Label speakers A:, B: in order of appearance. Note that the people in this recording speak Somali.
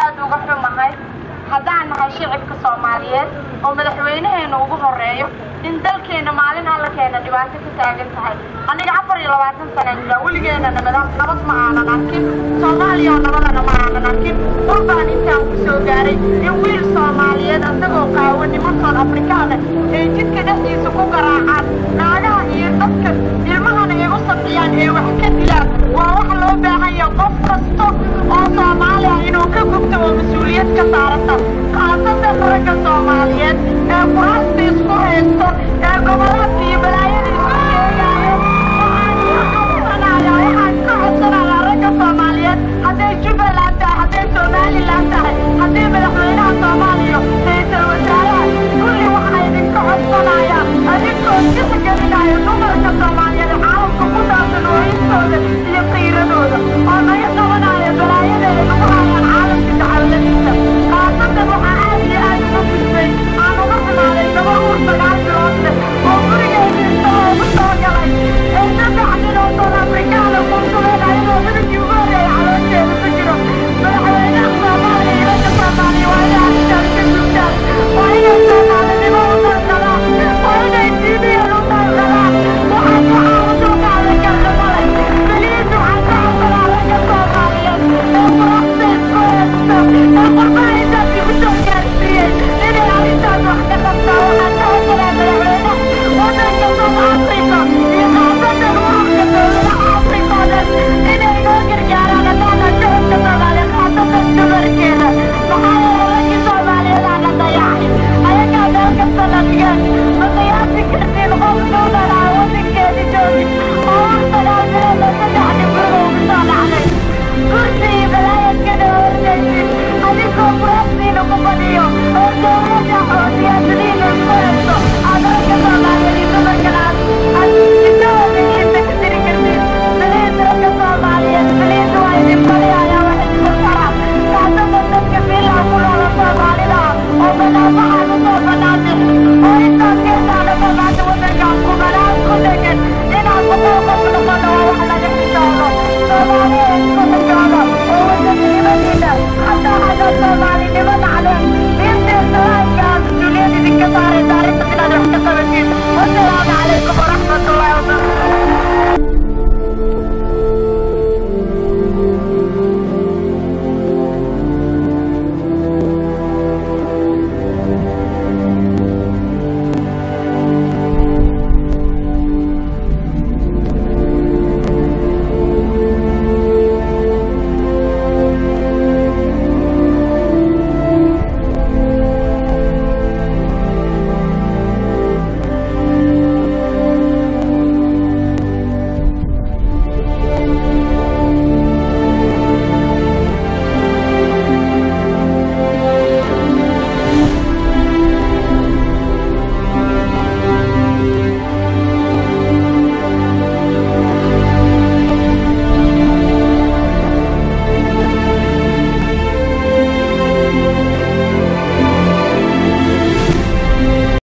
A: aad uga xumahay haddaan nahay shicibka Soomaaliyeed oo madaxweynaheena ugu horeeyo in dalkeena maalin alla keena dhibaato ka taagan tahay aniga 24 sano jira weligeena nabad ma aanan arkin Soomaaliya nabadana ma aanan arkin qurban intaan ku soo gaaray in wiil Soomaaliyeed asagoo qaawan nimanka Afrikaan ee jidka dhexdiisa ku garaacaan naagaha iyo dadka ilmahana ay u sabiyaan ee wax ka dilaan waa wax loo baahan yahay qof kasta oo Soomaali ah inuu ka gubto mas'uuliyad ka saarata qaasatan ragga Soomaaliyeed ee quraasta isku haysto ee gobolada iyo balaayada isku sheegaya waxaan ka codsanayaa ragga Soomaaliyeed hadday Jubbaland tahay hadday Somaliland tahay hadday madaxweynaha Soomaaliya ra'iisul wasaaraha kulli waxaan idinka codsanayaa adinkoo tixgelinaya dumarka Soomaaliyeed caalamka ku saabsan ooyintooda iyo qiiradooda oo naga qabanaya balaayada ay nagu hayaan caalamka dacwadadiisa qaasatan waxaa aad iyo aad uga gudbay aan uga xumaaday laba uur 9 bilood leh oo gurigeedii isagoo ugu soo galay ee 3 nin oo South Afrikaan oo kunsuleen ayadoo midabkii ugu horreeyay caloosheeda ku jiro madaxweynaha Soomaaliya iyo ragga Soomaaliya waa inay arrintaas ka gudbaan waa inay Soomaalinimo u daldalaan waa inay diiniyad u daldalaan waxaan waxaa u dulqaadan karna male beliis waxaan ka codsanaa ragga Soomaaliyeed ee quraasta isku haysta ee qurbaha intaas igu soo gaarsiiyey inay arrintaas wax ka qabtaan waxaan ka codsanaa madaxweynaha waddanka South Africa iyo qaasatan ururka dowladaha Afrika oo dhan inay noo gargaaraan haddaana shacabka Soomaaliya qaasatan dumarkeeda maxaa yeelay raggii Soomaaliyeed aan la dayacin ayagaa meel kasta la dhigeen ma qiyaasi kartiin qof noo dhalaa waddankeedii joogin oo wax dagaalmeeda 3 nin guriga ugu soo dhacday kursi iyo balaayadkana hornaysid adigoo kuraasiina ku fadhiyo oo dowladda oo siyaasadiya